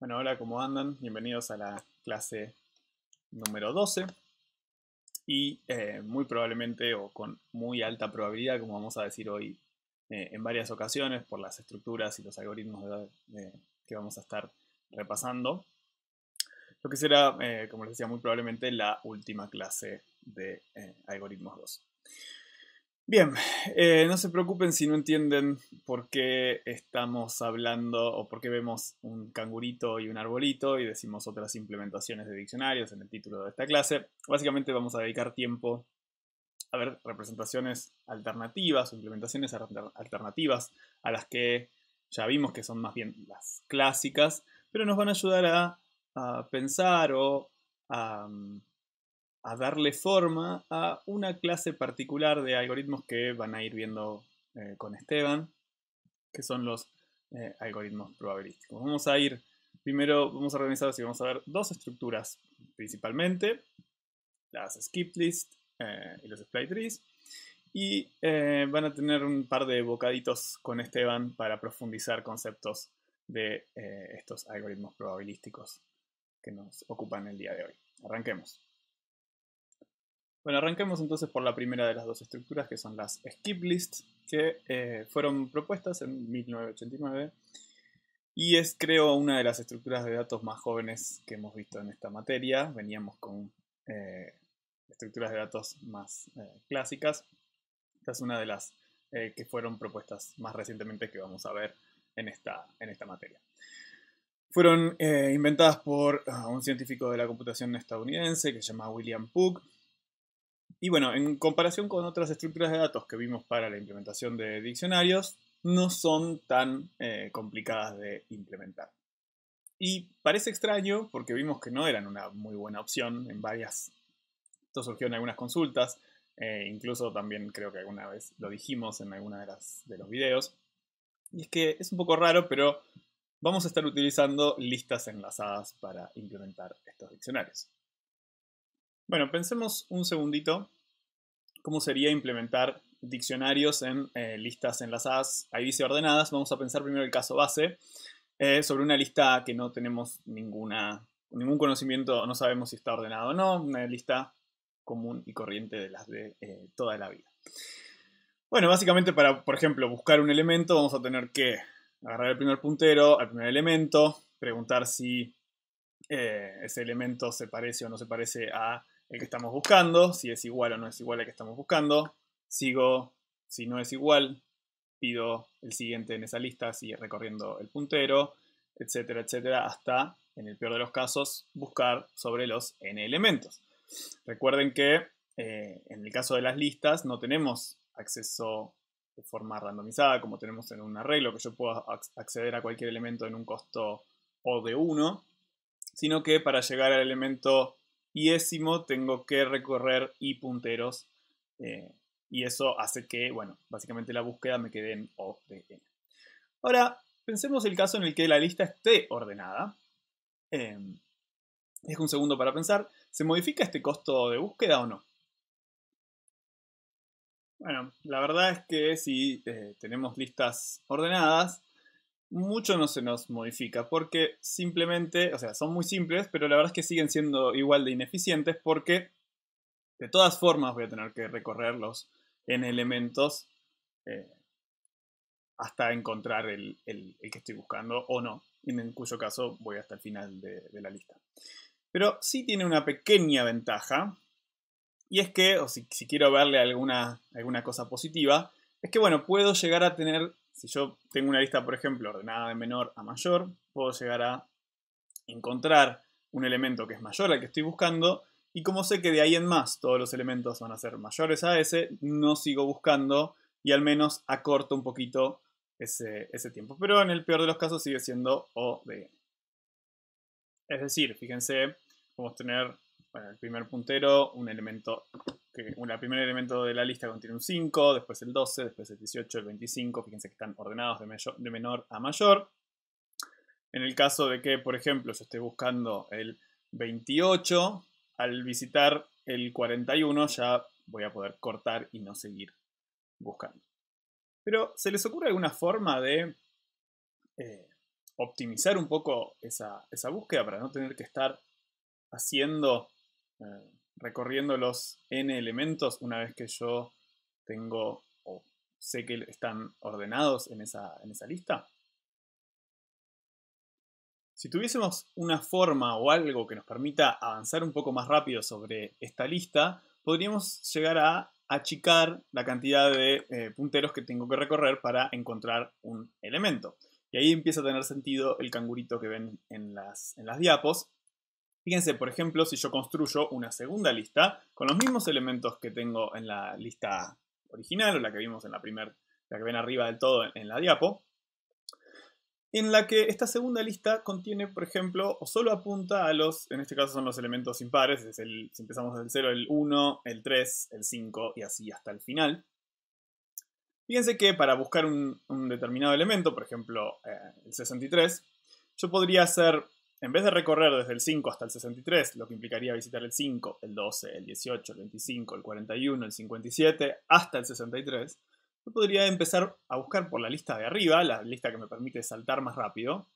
Bueno, hola, ¿cómo andan? Bienvenidos a la clase número 12 y muy probablemente o con muy alta probabilidad, como vamos a decir hoy en varias ocasiones por las estructuras y los algoritmos que vamos a estar repasando, lo que será, como les decía, muy probablemente la última clase de algoritmos 2. Bien, no se preocupen si no entienden por qué estamos hablando o por qué vemos un cangurito y un arbolito y decimos otras implementaciones de diccionarios en el título de esta clase. Básicamente vamos a dedicar tiempo a ver representaciones alternativas o implementaciones alternativas a las que ya vimos que son más bien las clásicas, pero nos van a ayudar a pensar o a darle forma a una clase particular de algoritmos que van a ir viendo con Esteban, que son los algoritmos probabilísticos. Vamos a organizar así, vamos a ver dos estructuras principalmente, las skip list y los split trees, y van a tener un par de bocaditos con Esteban para profundizar conceptos de estos algoritmos probabilísticos que nos ocupan el día de hoy. Arranquemos. Bueno, arranquemos entonces por la primera de las dos estructuras, que son las skip lists, que fueron propuestas en 1989 y es, creo, una de las estructuras de datos más jóvenes que hemos visto en esta materia. Veníamos con estructuras de datos más clásicas. Esta es una de las que fueron propuestas más recientemente que vamos a ver en esta materia. Fueron inventadas por un científico de la computación estadounidense que se llama William Pugh. Y bueno, en comparación con otras estructuras de datos que vimos para la implementación de diccionarios, no son tan complicadas de implementar. Y parece extraño porque vimos que no eran una muy buena opción en varias. Esto surgió en algunas consultas, incluso también creo que alguna vez lo dijimos en alguna de los videos. Y es que es un poco raro, pero vamos a estar utilizando listas enlazadas para implementar estos diccionarios. Bueno, pensemos un segundito cómo sería implementar diccionarios en listas enlazadas, ahí dice ordenadas. Vamos a pensar primero el caso base, sobre una lista que no tenemos ningún conocimiento, no sabemos si está ordenada o no, una lista común y corriente de las de toda la vida. Bueno, básicamente para, por ejemplo, buscar un elemento vamos a tener que agarrar el primer puntero al primer elemento, preguntar si ese elemento se parece o no se parece a el que estamos buscando, si es igual o no es igual al que estamos buscando. Sigo, si no es igual, pido el siguiente en esa lista, sigue recorriendo el puntero, etcétera, etcétera, hasta, en el peor de los casos, buscar sobre los n elementos. Recuerden que en el caso de las listas no tenemos acceso de forma randomizada como tenemos en un arreglo, que yo puedo acceder a cualquier elemento en un costo O de 1, sino que para llegar al elemento iésimo tengo que recorrer i punteros y eso hace que, bueno, básicamente la búsqueda me quede en O de n. Ahora, pensemos el caso en el que la lista esté ordenada. Dejo un segundo para pensar. ¿Se modifica este costo de búsqueda o no? Bueno, la verdad es que si tenemos listas ordenadas, mucho no se nos modifica porque simplemente, o sea, son muy simples, pero la verdad es que siguen siendo igual de ineficientes porque de todas formas voy a tener que recorrer los n elementos eh, hasta encontrar el que estoy buscando o no, en cuyo caso voy hasta el final de la lista. Pero sí tiene una pequeña ventaja, y es que, o si quiero verle alguna cosa positiva, es que, bueno, puedo llegar a tener, si yo tengo una lista, por ejemplo, ordenada de menor a mayor, puedo llegar a encontrar un elemento que es mayor al que estoy buscando, y como sé que de ahí en más todos los elementos van a ser mayores a ese, no sigo buscando y al menos acorto un poquito ese tiempo. Pero en el peor de los casos sigue siendo O de n. Es decir, fíjense, podemos tener, bueno, el primer puntero, un elemento el primer elemento de la lista contiene un 5, después el 12, después el 18, el 25. Fíjense que están ordenados de menor a mayor. En el caso de que, por ejemplo, yo esté buscando el 28, al visitar el 41 ya voy a poder cortar y no seguir buscando. Pero, ¿se les ocurre alguna forma de optimizar un poco esa búsqueda para no tener que estar haciendo, recorriendo los n elementos una vez que yo tengo o sé que están ordenados en esa lista. Si tuviésemos una forma o algo que nos permita avanzar un poco más rápido sobre esta lista, podríamos llegar a achicar la cantidad de punteros que tengo que recorrer para encontrar un elemento. Y ahí empieza a tener sentido el cangurito que ven en las diapos. Fíjense, por ejemplo, si yo construyo una segunda lista con los mismos elementos que tengo en la lista original, o la que vimos en la que ven arriba del todo en la diapo, en la que esta segunda lista contiene, por ejemplo, o solo apunta a los, en este caso son los elementos impares, si empezamos del 0, el 1, el 3, el 5 y así hasta el final. Fíjense que para buscar un determinado elemento, por ejemplo, el 63, yo podría hacer, en vez de recorrer desde el 5 hasta el 63, lo que implicaría visitar el 5, el 12, el 18, el 25, el 41, el 57, hasta el 63, yo podría empezar a buscar por la lista de arriba, la lista que me permite saltar más rápido.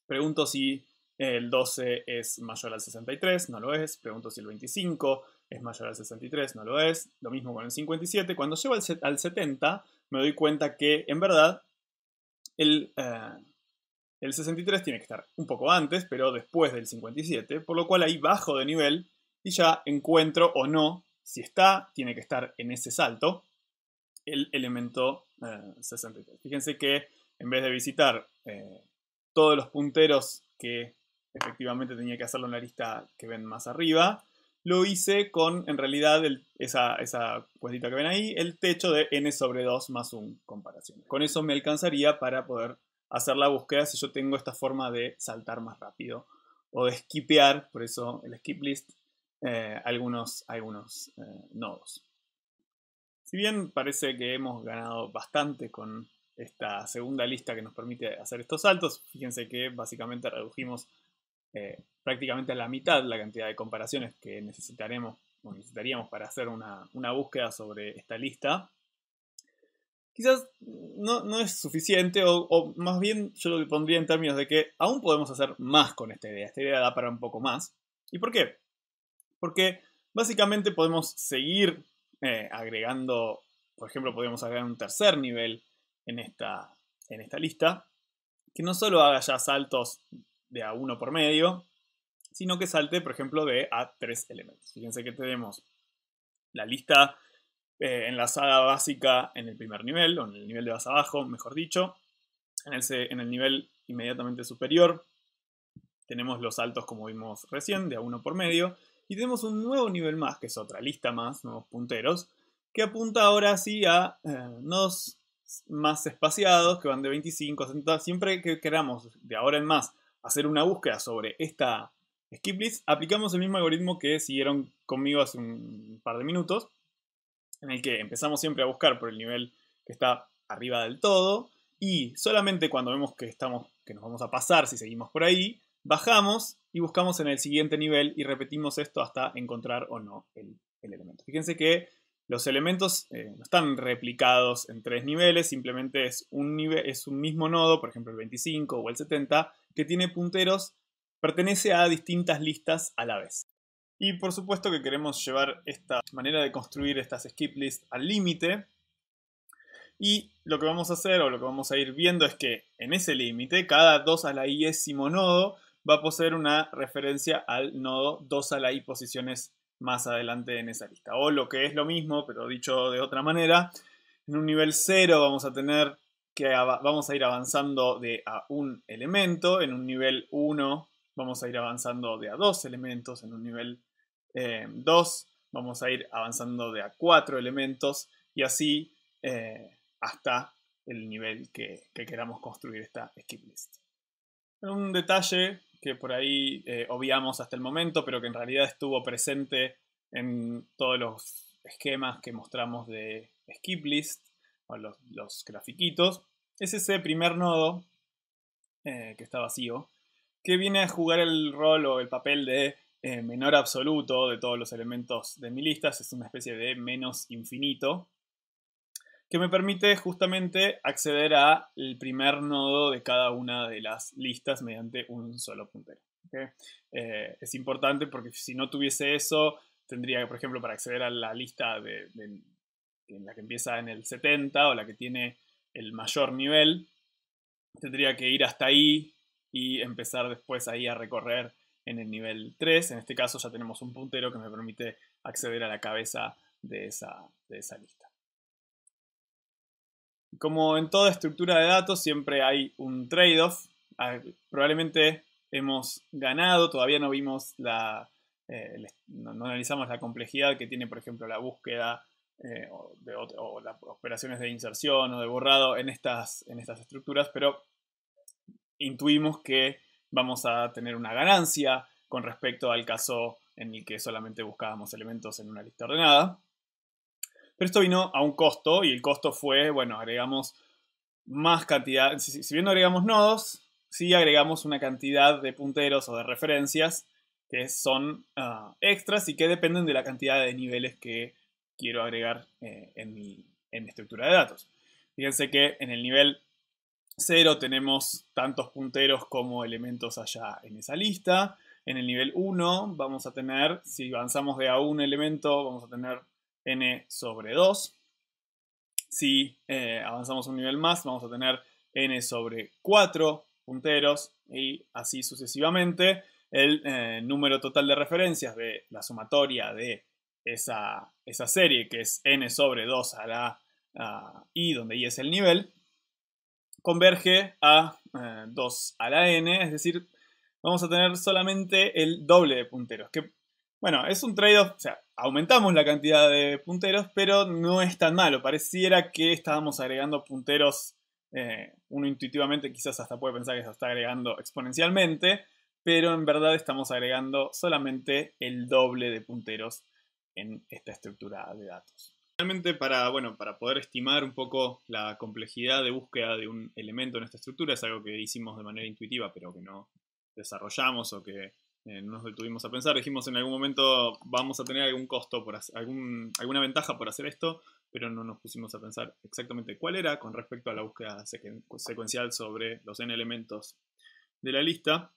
Pregunto si el 12 es mayor al 63, no lo es. Pregunto si el 25 es mayor al 63, no lo es. Lo mismo con el 57. Cuando llego al 70, me doy cuenta que, en verdad, el 63 tiene que estar un poco antes, pero después del 57, por lo cual ahí bajo de nivel y ya encuentro o no, si está, tiene que estar en ese salto, el elemento 63. Fíjense que en vez de visitar todos los punteros que efectivamente tenía que hacerlo en la lista que ven más arriba, lo hice con, en realidad, esa cuestita que ven ahí, el techo de n sobre 2 más 1 comparación. Con eso me alcanzaría para poder hacer la búsqueda si yo tengo esta forma de saltar más rápido o de skipear, por eso el skip list, algunos nodos. Si bien parece que hemos ganado bastante con esta segunda lista que nos permite hacer estos saltos, fíjense que básicamente redujimos prácticamente a la mitad la cantidad de comparaciones que necesitaríamos para hacer una búsqueda sobre esta lista. Quizás no es suficiente, o más bien yo lo pondría en términos de que aún podemos hacer más con esta idea. Esta idea da para un poco más. ¿Y por qué? Porque básicamente podemos seguir agregando, por ejemplo, podemos agregar un tercer nivel en esta lista, que no solo haga ya saltos de a 1 por medio, sino que salte, por ejemplo, de a 3 elementos. Fíjense que tenemos la lista enlazada básica en el primer nivel, o en el nivel de más abajo, mejor dicho. En el nivel inmediatamente superior tenemos los saltos, como vimos recién, de a 1 por medio. Y tenemos un nuevo nivel más, que es otra lista más, nuevos punteros, que apunta ahora sí a nodos más espaciados, que van de 25 a 60. Siempre que queramos, de ahora en más, hacer una búsqueda sobre esta skip list, aplicamos el mismo algoritmo que siguieron conmigo hace un par de minutos, en el que empezamos siempre a buscar por el nivel que está arriba del todo, y solamente cuando vemos que nos vamos a pasar si seguimos por ahí, bajamos y buscamos en el siguiente nivel y repetimos esto hasta encontrar o no el elemento. Fíjense que los elementos no están replicados en 3 niveles, simplemente es un mismo nodo, por ejemplo el 25 o el 70, que tiene punteros, pertenece a distintas listas a la vez. Y por supuesto que queremos llevar esta manera de construir estas skip lists al límite. Y lo que vamos a hacer, o lo que vamos a ir viendo, es que en ese límite, cada 2 a la i-ésimo nodo va a poseer una referencia al nodo 2 a la i posiciones más adelante en esa lista. O lo que es lo mismo, pero dicho de otra manera, en un nivel 0 vamos a tener que vamos a ir avanzando de a un elemento. En un nivel 1 vamos a ir avanzando de a 2 elementos. En un nivel 2 vamos a ir avanzando de a 4 elementos. Y así hasta el nivel que queramos construir esta skip list. Un detalle que por ahí obviamos hasta el momento, pero que en realidad estuvo presente en todos los esquemas que mostramos de skip list, o los grafiquitos, es ese primer nodo que está vacío, que viene a jugar el rol o el papel de menor absoluto de todos los elementos de mi lista. Es una especie de menos infinito. que me permite justamente acceder al primer nodo de cada una de las listas mediante un solo puntero. ¿Okay? Es importante porque si no tuviese eso, tendría que, por ejemplo, para acceder a la lista en la que empieza en el 70 o la que tiene el mayor nivel, tendría que ir hasta ahí y empezar después ahí a recorrer en el nivel 3. En este caso ya tenemos un puntero que me permite acceder a la cabeza de esa lista. Como en toda estructura de datos, siempre hay un trade-off. Probablemente hemos ganado, todavía no vimos no analizamos la complejidad que tiene, por ejemplo, la búsqueda o las operaciones de inserción o de borrado en estas estructuras, pero intuimos que vamos a tener una ganancia con respecto al caso en el que solamente buscábamos elementos en una lista ordenada. Pero esto vino a un costo, y el costo fue, bueno, agregamos más cantidad, si bien no agregamos nodos, sí agregamos una cantidad de punteros o de referencias que son extras y que dependen de la cantidad de niveles que quiero agregar en mi estructura de datos. Fíjense que en el nivel 0 tenemos tantos punteros como elementos allá en esa lista. En el nivel 1 vamos a tener, si avanzamos de a un elemento, vamos a tener n sobre 2. Si avanzamos un nivel más, vamos a tener n sobre 4 punteros y así sucesivamente. El número total de referencias de la sumatoria de esa serie, que es n sobre 2 a la i, donde i es el nivel, converge a 2 a la n, es decir, vamos a tener solamente el doble de punteros, que bueno, es un trade-off, o sea, aumentamos la cantidad de punteros, pero no es tan malo. Pareciera que estábamos agregando punteros, uno intuitivamente quizás hasta puede pensar que se está agregando exponencialmente, pero en verdad estamos agregando solamente el doble de punteros en esta estructura de datos. Realmente para poder estimar un poco la complejidad de búsqueda de un elemento en esta estructura, es algo que hicimos de manera intuitiva, pero que no desarrollamos o que no nos detuvimos a pensar. Dijimos en algún momento vamos a tener algún costo, alguna ventaja por hacer esto, pero no nos pusimos a pensar exactamente cuál era con respecto a la búsqueda secuencial sobre los n elementos de la lista.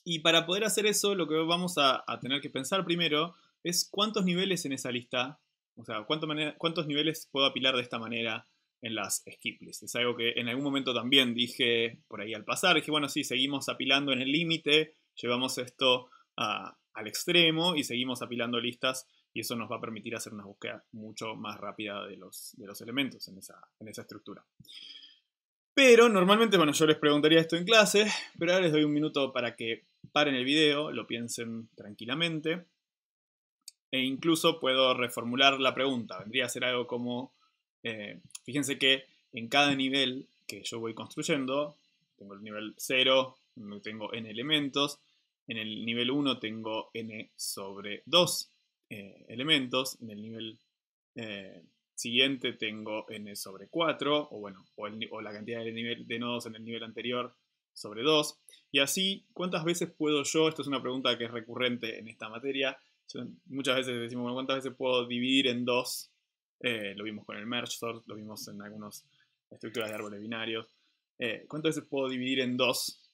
Y para poder hacer eso, lo que vamos a tener que pensar primero es cuántos niveles en esa lista, o sea, cuántos niveles puedo apilar de esta manera en las skip lists. Es algo que en algún momento también dije por ahí al pasar. Dije, bueno, sí, seguimos apilando en el límite, llevamos esto al extremo y seguimos apilando listas y eso nos va a permitir hacer una búsqueda mucho más rápida de los elementos en esa estructura. Pero normalmente, bueno, yo les preguntaría esto en clase, pero ahora les doy un minuto para que paren el video, lo piensen tranquilamente e incluso puedo reformular la pregunta. Vendría a ser algo como, fíjense que en cada nivel que yo voy construyendo, tengo el nivel 0, donde tengo n elementos, en el nivel 1 tengo n sobre 2 elementos, en el nivel siguiente tengo n sobre 4, o la cantidad de nodos en el nivel anterior sobre 2, y así, ¿cuántas veces puedo yo? Esto es una pregunta que es recurrente en esta materia. Muchas veces decimos, bueno, ¿cuántas veces puedo dividir en 2? Lo vimos con el merge sort, lo vimos en algunas estructuras de árboles binarios. ¿Cuántas veces puedo dividir en 2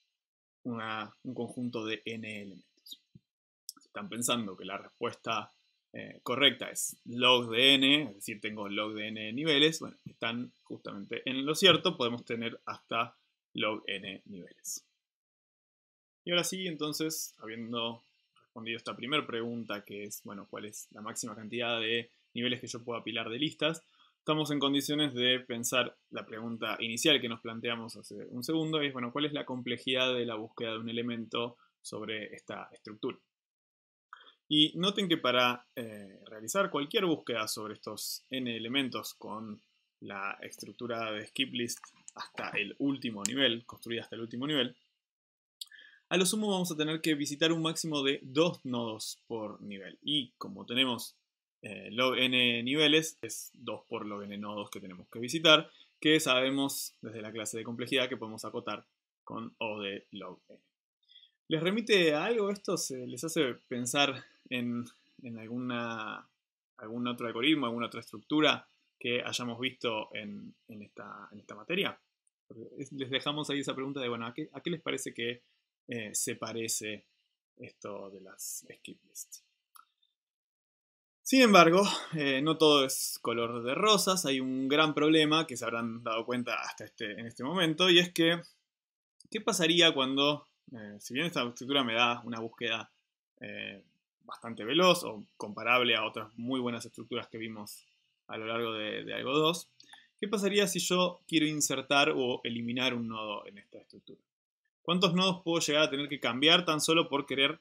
un conjunto de n elementos? Si están pensando que la respuesta correcta es log de n, es decir, tengo log de n niveles, bueno, están justamente en lo cierto, podemos tener hasta log n niveles. Y ahora sí, entonces, habiendo respondido esta primera pregunta, que es, bueno, ¿cuál es la máxima cantidad de niveles que yo puedo apilar de listas? Estamos en condiciones de pensar la pregunta inicial que nos planteamos hace un segundo, y es, bueno, ¿cuál es la complejidad de la búsqueda de un elemento sobre esta estructura? Y noten que para realizar cualquier búsqueda sobre estos n elementos con la estructura de skip list hasta el último nivel, construida hasta el último nivel, a lo sumo vamos a tener que visitar un máximo de 2 nodos por nivel. Y como tenemos log n niveles, es 2 por log n nodos que tenemos que visitar, que sabemos desde la clase de complejidad que podemos acotar con O de log n. ¿Les remite a algo esto? ¿Les hace pensar en algún otro algoritmo, alguna otra estructura que hayamos visto en esta materia? Les dejamos ahí esa pregunta de, bueno, ¿a qué les parece que se parece esto de las skip lists? Sin embargo, no todo es color de rosas. Hay un gran problema que se habrán dado cuenta hasta en este momento, y es que, ¿qué pasaría cuando, si bien esta estructura me da una búsqueda bastante veloz o comparable a otras muy buenas estructuras que vimos a lo largo de Algo 2, ¿qué pasaría si yo quiero insertar o eliminar un nodo en esta estructura? ¿Cuántos nodos puedo llegar a tener que cambiar tan solo por querer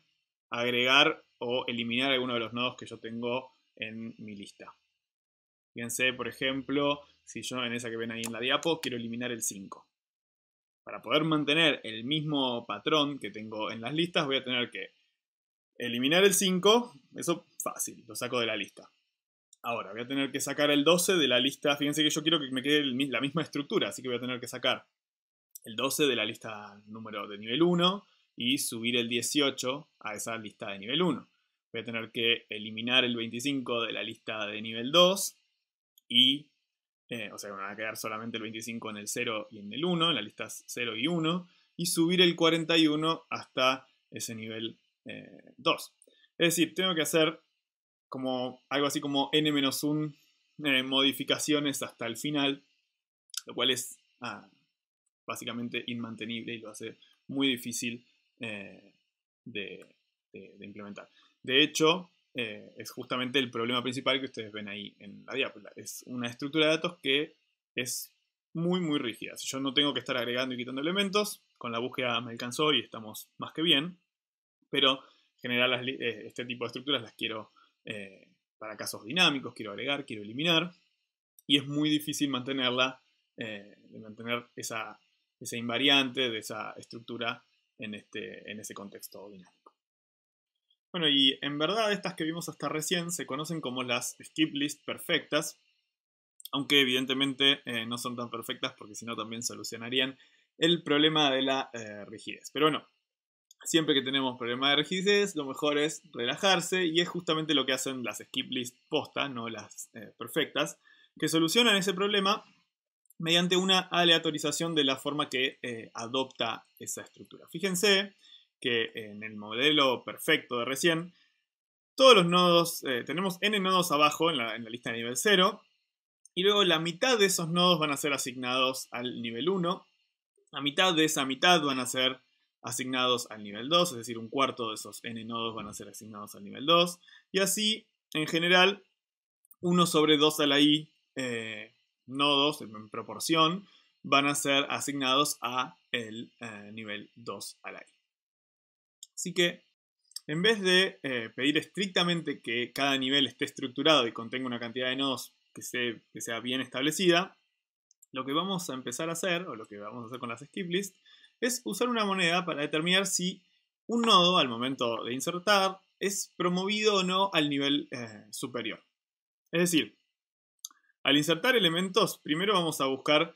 agregar o eliminar alguno de los nodos que yo tengo en mi lista? Fíjense, por ejemplo, si yo en esa que ven ahí en la diapo quiero eliminar el 5. Para poder mantener el mismo patrón que tengo en las listas, voy a tener que eliminar el 5. Eso fácil, lo saco de la lista. Ahora, voy a tener que sacar el 12 de la lista. Fíjense que yo quiero que me quede la misma estructura, así que voy a tener que sacar el 12 de la lista número de nivel 1 y subir el 18 a esa lista de nivel 1. Voy a tener que eliminar el 25 de la lista de nivel 2 y, o sea, me van a quedar solamente el 25 en el 0 y en el 1, en las listas 0 y 1, y subir el 41 hasta ese nivel 2. Es decir, tengo que hacer como algo así como n-1 modificaciones hasta el final, lo cual es básicamente inmantenible y lo hace muy difícil de implementar. De hecho, es justamente el problema principal que ustedes ven ahí en la diapositiva. Es una estructura de datos que es muy, muy rígida. Si yo no tengo que estar agregando y quitando elementos, con la búsqueda me alcanzó y estamos más que bien. Pero en general este tipo de estructuras las quiero para casos dinámicos, quiero agregar, quiero eliminar. Y es muy difícil mantenerla, mantener esa invariante de esa estructura en ese contexto dinámico. Bueno, y en verdad estas que vimos hasta recién se conocen como las skip list perfectas, aunque evidentemente no son tan perfectas porque si no también solucionarían el problema de la rigidez. Pero bueno, siempre que tenemos problema de rigidez, lo mejor es relajarse, y es justamente lo que hacen las skip list posta, no las perfectas, que solucionan ese problema mediante una aleatorización de la forma que adopta esa estructura. Fíjense que en el modelo perfecto de recién, todos los nodos, tenemos n nodos abajo en la lista de nivel 0, y luego la mitad de esos nodos van a ser asignados al nivel 1, la mitad de esa mitad van a ser asignados al nivel 2, es decir, un cuarto de esos n nodos van a ser asignados al nivel 2, y así, en general, 1 sobre 2 a la i nodos en proporción van a ser asignados a el nivel 2 a la i. Así que, en vez de pedir estrictamente que cada nivel esté estructurado y contenga una cantidad de nodos que sea bien establecida, lo que vamos a empezar a hacer, o lo que vamos a hacer con las skip lists, es usar una moneda para determinar si un nodo, al momento de insertar, es promovido o no al nivel superior. Es decir, al insertar elementos, primero vamos a buscar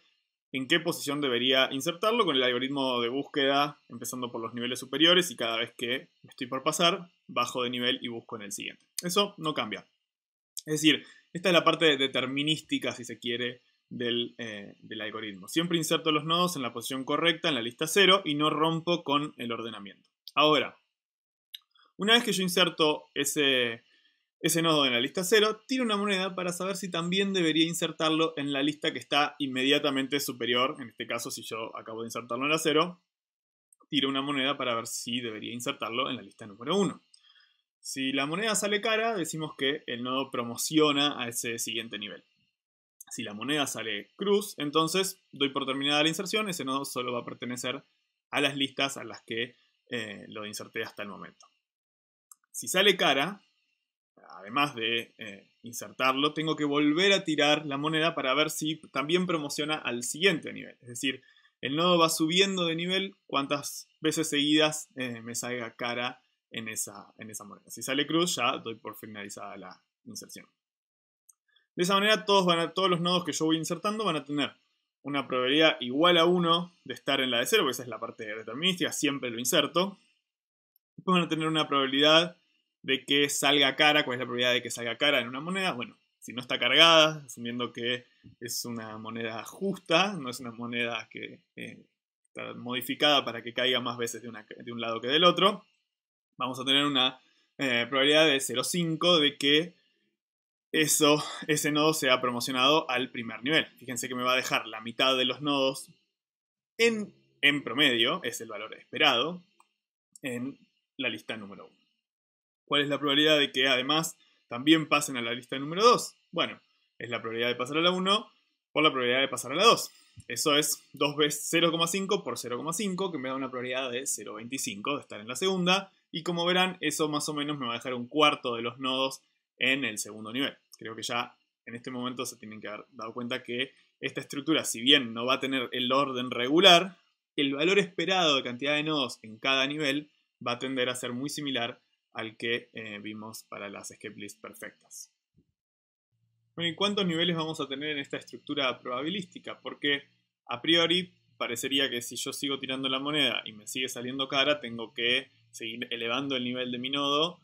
en qué posición debería insertarlo con el algoritmo de búsqueda, empezando por los niveles superiores, y cada vez que me estoy por pasar, bajo de nivel y busco en el siguiente. Eso no cambia. Es decir, esta es la parte determinística, si se quiere, del algoritmo. Siempre inserto los nodos en la posición correcta en la lista 0 y no rompo con el ordenamiento. Ahora, una vez que yo inserto ese nodo en la lista 0, tiro una moneda para saber si también debería insertarlo en la lista que está inmediatamente superior. En este caso, si yo acabo de insertarlo en la 0, tiro una moneda para ver si debería insertarlo en la lista número 1. Si la moneda sale cara, decimos que el nodo promociona a ese siguiente nivel. Si la moneda sale cruz, entonces doy por terminada la inserción. Ese nodo solo va a pertenecer a las listas a las que lo inserté hasta el momento. Si sale cara, además de insertarlo, tengo que volver a tirar la moneda para ver si también promociona al siguiente nivel. Es decir, el nodo va subiendo de nivel cuantas veces seguidas me salga cara en esa moneda. Si sale cruz, ya doy por finalizada la inserción. De esa manera, todos los nodos que yo voy insertando van a tener una probabilidad igual a 1 de estar en la de 0, porque esa es la parte determinística, siempre lo inserto. Después van a tener una probabilidad de que salga cara. ¿Cuál es la probabilidad de que salga cara en una moneda? Bueno, si no está cargada, asumiendo que es una moneda justa, no es una moneda que está modificada para que caiga más veces de un lado que del otro, vamos a tener una probabilidad de 0,5 de que ese nodo sea promocionado al primer nivel. Fíjense que me va a dejar la mitad de los nodos en promedio, es el valor esperado, en la lista número 1. ¿Cuál es la probabilidad de que además también pasen a la lista número 2? Bueno, es la probabilidad de pasar a la 1 por la probabilidad de pasar a la 2. Eso es 2 veces 0,5 por 0,5, que me da una probabilidad de 0,25 de estar en la segunda. Y como verán, eso más o menos me va a dejar un cuarto de los nodos en el segundo nivel. Creo que ya en este momento se tienen que haber dado cuenta que esta estructura, si bien no va a tener el orden regular, el valor esperado de cantidad de nodos en cada nivel va a tender a ser muy similar al que vimos para las escape lists perfectas. Bueno, ¿y cuántos niveles vamos a tener en esta estructura probabilística? Porque a priori parecería que si yo sigo tirando la moneda y me sigue saliendo cara, tengo que seguir elevando el nivel de mi nodo.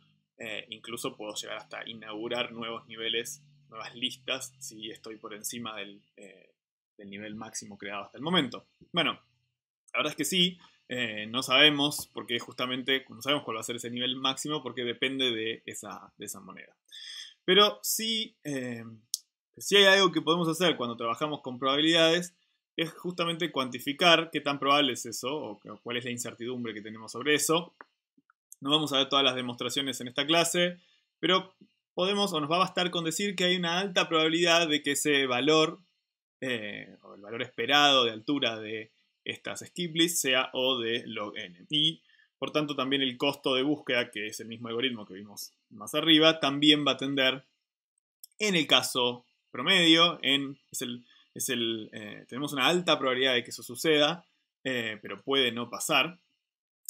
Incluso puedo llegar hasta inaugurar nuevos niveles, nuevas listas, si estoy por encima del nivel máximo creado hasta el momento. Bueno, la verdad es que sí, no sabemos, porque justamente no sabemos cuál va a ser ese nivel máximo, porque depende de esa moneda. Pero sí, si hay algo que podemos hacer cuando trabajamos con probabilidades, es justamente cuantificar qué tan probable es eso, o cuál es la incertidumbre que tenemos sobre eso. No vamos a ver todas las demostraciones en esta clase, pero podemos, o nos va a bastar con decir que hay una alta probabilidad de que ese valor, o el valor esperado de altura de estas skip lists, sea O de log n. Y por tanto también el costo de búsqueda, que es el mismo algoritmo que vimos más arriba, también va a tender, en el caso promedio, tenemos una alta probabilidad de que eso suceda, pero puede no pasar.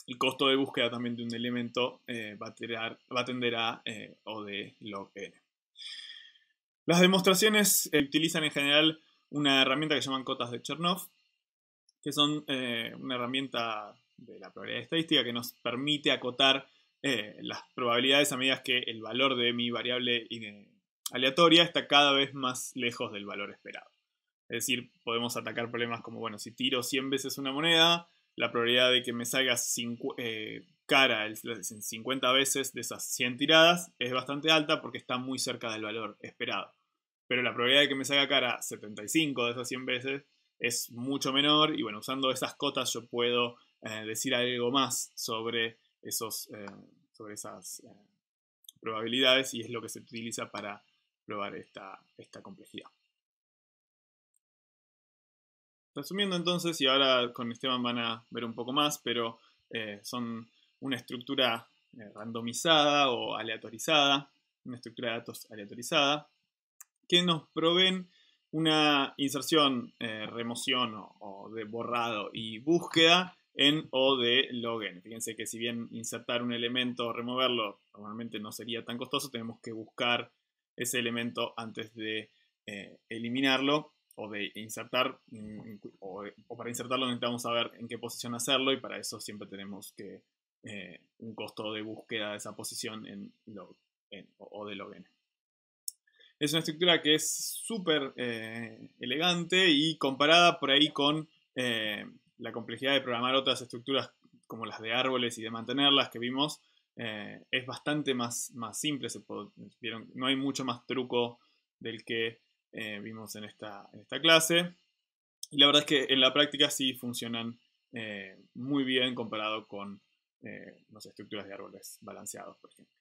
El costo de búsqueda también de un elemento va a tender a O de log n. Las demostraciones utilizan en general una herramienta que llaman cotas de Chernoff, que son una herramienta de la probabilidad estadística que nos permite acotar las probabilidades a medida que el valor de mi variable aleatoria está cada vez más lejos del valor esperado. Es decir, podemos atacar problemas como, bueno, si tiro 100 veces una moneda, la probabilidad de que me salga cara en 50 veces de esas 100 tiradas es bastante alta porque está muy cerca del valor esperado. Pero la probabilidad de que me salga cara 75 de esas 100 veces es mucho menor, y bueno, usando esas cotas yo puedo decir algo más sobre esas probabilidades, y es lo que se utiliza para probar esta complejidad. Resumiendo entonces, y ahora con Esteban van a ver un poco más, pero son una estructura randomizada o aleatorizada, una estructura de datos aleatorizada, que nos proveen una inserción, remoción o de borrado y búsqueda en O de log n. Fíjense que si bien insertar un elemento o removerlo normalmente no sería tan costoso, tenemos que buscar ese elemento antes de eliminarlo, o de insertar, o para insertarlo necesitamos saber en qué posición hacerlo, y para eso siempre tenemos que un costo de búsqueda de esa posición en log n o de log n. Es una estructura que es súper elegante, y comparada por ahí con la complejidad de programar otras estructuras como las de árboles y de mantenerlas que vimos, es bastante más simple. ¿Vieron? No hay mucho más truco del que vimos en esta clase. Y la verdad es que en la práctica sí funcionan muy bien comparado con las estructuras de árboles balanceados, por ejemplo.